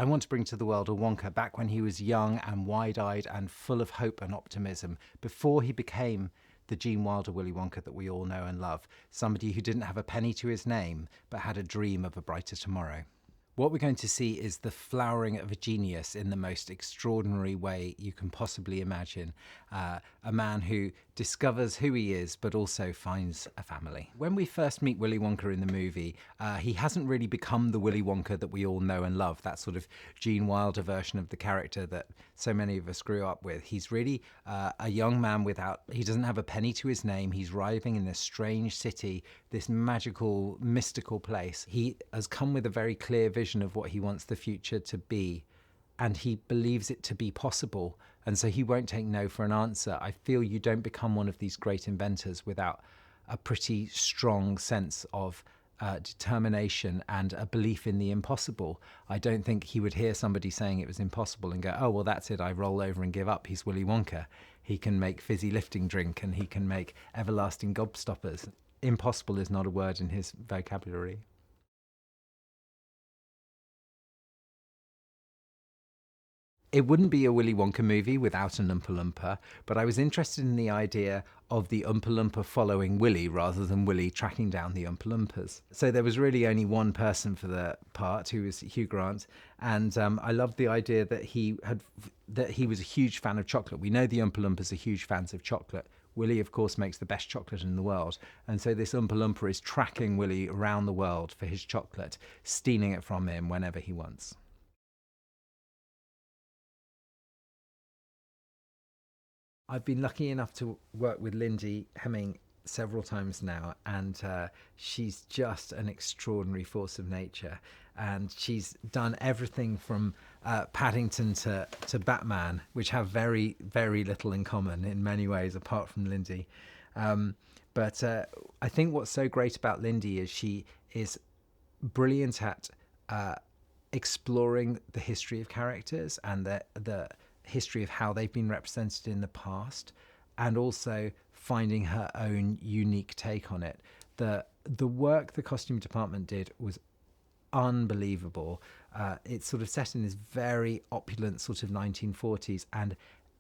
I want to bring to the world a Wonka back when he was young and wide-eyed and full of hope and optimism, before he became the Gene Wilder Willy Wonka that we all know and love, somebody who didn't have a penny to his name but had a dream of a brighter tomorrow. What we're going to see is the flowering of a genius in the most extraordinary way you can possibly imagine. A man who discovers who he is, but also finds a family. When we first meet Willy Wonka in the movie, he hasn't really become the Willy Wonka that we all know and love, that sort of Gene Wilder version of the character that so many of us grew up with. He's really a young man he doesn't have a penny to his name. He's arriving in this strange city, this magical, mystical place. He has come with a very clear vision of what he wants the future to be, and he believes it to be possible, and so he won't take no for an answer. I feel you don't become one of these great inventors without a pretty strong sense of determination and a belief in the impossible. I don't think he would hear somebody saying it was impossible and go, oh, well, that's it, I roll over and give up. He's Willy Wonka. He can make fizzy lifting drink and he can make everlasting gobstoppers. Impossible is not a word in his vocabulary. It wouldn't be a Willy Wonka movie without an Oompa Loompa, but I was interested in the idea of the Oompa Loompa following Willy rather than Willy tracking down the Oompa Loompas. So there was really only one person for the part, who was Hugh Grant, and I loved the idea that he was a huge fan of chocolate. We know the Oompa Loompas are huge fans of chocolate. Willy, of course, makes the best chocolate in the world, and so this Oompa Loompa is tracking Willy around the world for his chocolate, stealing it from him whenever he wants. I've been lucky enough to work with Lindy Hemming several times now, and she's just an extraordinary force of nature. And she's done everything from Paddington to Batman, which have very, very little in common in many ways, apart from Lindy. But I think what's so great about Lindy is she is brilliant at exploring the history of characters and the history of how they've been represented in the past, and also finding her own unique take on it. The work the costume department did was unbelievable. It's sort of set in this very opulent sort of 1940s, and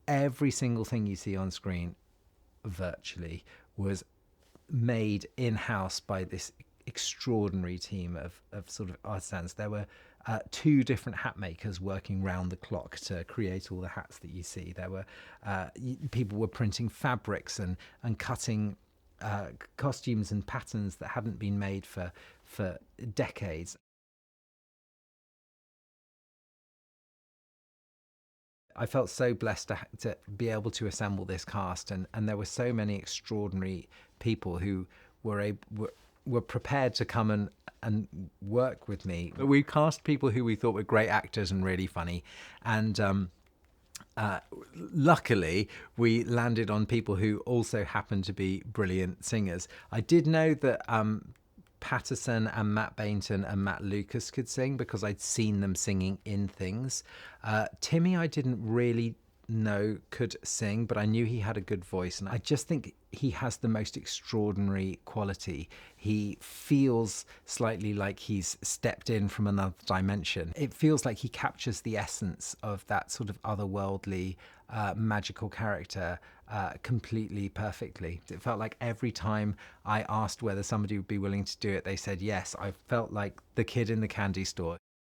every single thing you see on screen virtually was made in-house by this extraordinary team of sort of artisans. There were 2 different hat makers working round the clock to create all the hats that you see. There were people were printing fabrics and cutting costumes and patterns that hadn't been made for decades. I felt so blessed to be able to assemble this cast, and there were so many extraordinary people who were prepared to come and work with me. We cast people who we thought were great actors and really funny, and luckily we landed on people who also happened to be brilliant singers. I did know that Patterson and Matt Bainton and Matt Lucas could sing because I'd seen them singing in things. Timmy I didn't really know could sing, but I knew he had a good voice, and I just think he has the most extraordinary quality. He feels slightly like he's stepped in from another dimension. It feels like he captures the essence of that sort of otherworldly, magical character completely perfectly. It felt like every time I asked whether somebody would be willing to do it, they said yes. I felt like the kid in the candy store.